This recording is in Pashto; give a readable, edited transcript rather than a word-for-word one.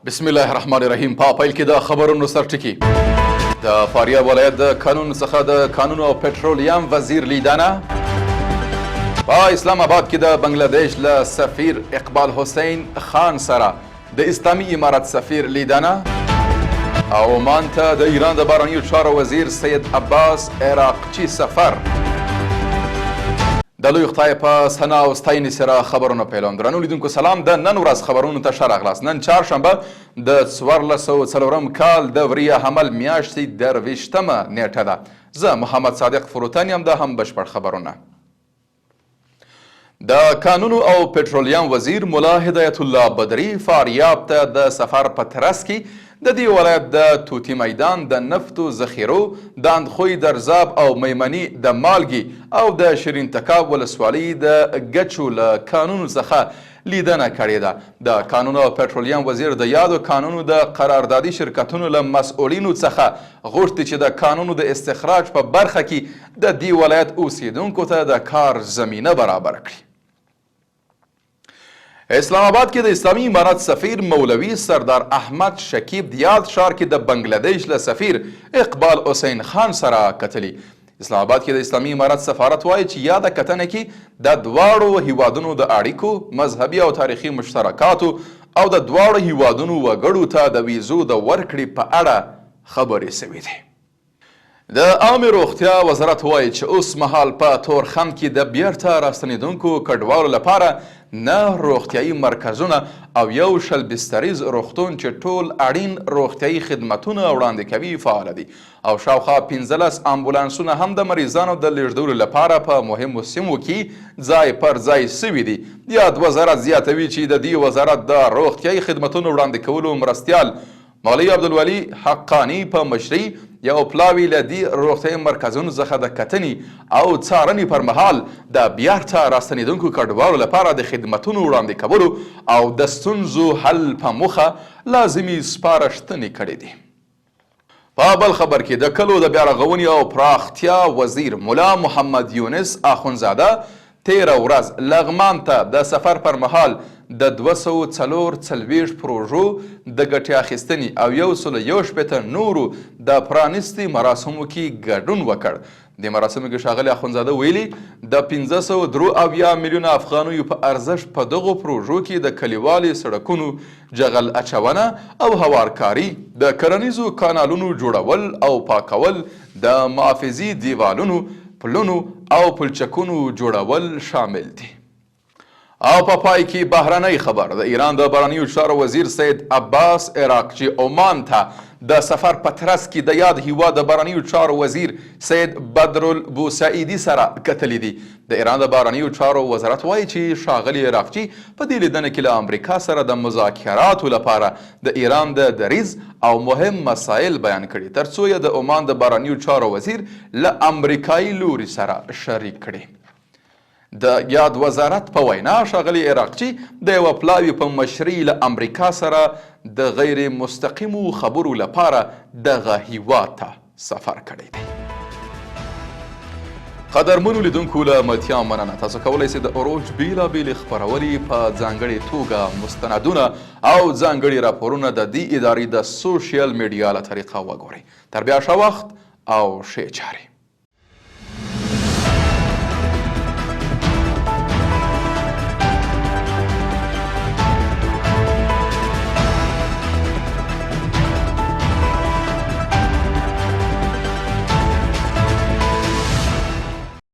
بسم الله الرحمن الرحیم. په پیل کې د خبرونو سرټکی. د فاریاب ولایت د قانون څخه د قانون او پټرولیم وزیر لیدنه. په اسلام آباد کې د بنگلاديش له سفیر اقبال حسین خان سره د اسلامي امارت سفیر لیدنه. او عمان ته د ایران د بهرنیو چارو وزیر سید عباس عراقچي سفر. د لوی خدای په ثنا او ستاینې سره خبرونه پیلوم. درنو لیدونکو سلام. د نن ورځ خبرونو ته ښه راغلاست. نن چهارشنبه د 1404 کال د وریه حمل میاشتې 23مه نیټه ده. زه محمد صادق فروتن یم. دا هم بشپړ خبرونه. د قانون او پټرولیم وزیر ملا هدایت الله بدري فاریاب ته د سفر په ترڅ کې د دې ولایت د توتی میدان د نفتو ذخیرو د اندخوی درزاب او میمني د مالګي او د شیرین تکاب ولسوالۍ د ګچو له قانونو څخه لیدنه کړې ده. د قانون او پټرولیم وزیر د یادو قانونو د قراردادي شرکتونو له مسؤلینو څخه غوښتي چې د قانونو د استخراج په برخه کې د دې ولایت اوسیدونکو ته د کار زمینه برابر کړي. اسلام آباد کې د اسلامي امارت سفیر مولوي سردار احمد شکیب د یاد ښار کې د بنگلاديش له سفیر اقبال حسین خان سره کتلي. اسلام آباد کې د اسلامي امارت سفارت وایي چې یاده کتنه کې د دواړو هیوادونو د اړیکو، مذهبي او تاریخي مشترکاتو او د دواړو هیوادونو وګړو ته د ویزو د ورکړې په اړه خبرې شوې دي. د عامې روغتیا وزارت وایي چې اوس مهال په تورخم کې د بیرته راستنېدونکو کډوالو لپاره 9 روغتیایي مرکزونه او 1 بستریز روغتون چې ټول اړین روغتیایي خدمتونه وړاندې کوي فعال دي او شاوخوا 15 امبولانسونه هم د مریضانو د لیږدولو لپاره په مهمو سیمو کې ځای پر ځای سوي دي. یاد وزارت زیاتوي چې د دې وزارت د روغتیایي خدمتونو وړاندې کولو مرستیال مولوي عبدالولي حقانی په مشرۍ یو پلاوی له دې روغتیایي مرکزونو څخه د کتنې او څارنې پر مهال د بیرته راستنېدونکو کډوالو لپاره د خدمتونو وړاندې کولو او د ستونزو حل په موخه لازمي سپارښتنې کړې دي. په بل خبر کې د کلو د بیارغونې او پراختیا وزیر ملا محمد یونس اخونزاده 13 ورځ لغمان ته د سفر پر مهال د 244 پروژو د ګټې اخیستنې او 161 نورو د پرانیستي مراسمو کې ګډون وکړ. د مراسمو کې ښاغلي اخونزاده ویلي د 573 میلیونه افغانیو په ارزښت په دغو پروژو کې د کلیوالي سړکونو جغل اچونه او هوارکاري، د کرنیزو کانالونو جوړول او پاکول، د محافظي دیوالونو، پلونو او پلچکونو جوړول شامل دي. او په پای کې بهرنۍ خبر. د ایران د بهرنیو چارو وزیر سید عباس عراقچي عمان ته د سفر په ترڅ کې د یاد هیواد د بهرنیو چارو وزیر سید بدرالبوسعیدي سره کتلي دي. د ایران د بهرنیو چارو وزارت وایي چې ښاغلي عراقچي په دې لیدنه کې له امریکا سره د مذاکراتو لپاره د ایران د دریځ او مهم مسایل بیان کړي ترڅو یې د عمان د بهرنیو چارو وزیر له امریکایي لوري سره شریک کړي. د یاد وزارت په وینا ښاغلي عراقچي د یوه پلاوي په مشرۍ له امریکا سره د غیر مستقیمو خبرو لپاره دغه هیواد ته سفر کړی دی. قدرمنو لیدونکو له ملتیا مننه. تاسو کولی سئ د اروج بیلابېلې خپرونې په ځانګړې توګه مستندونه او ځانګړي راپورونه د دې ادارې د سوشل میډیا له طریقه وګورئ. تر بیا ښه وخت او ښې چارې.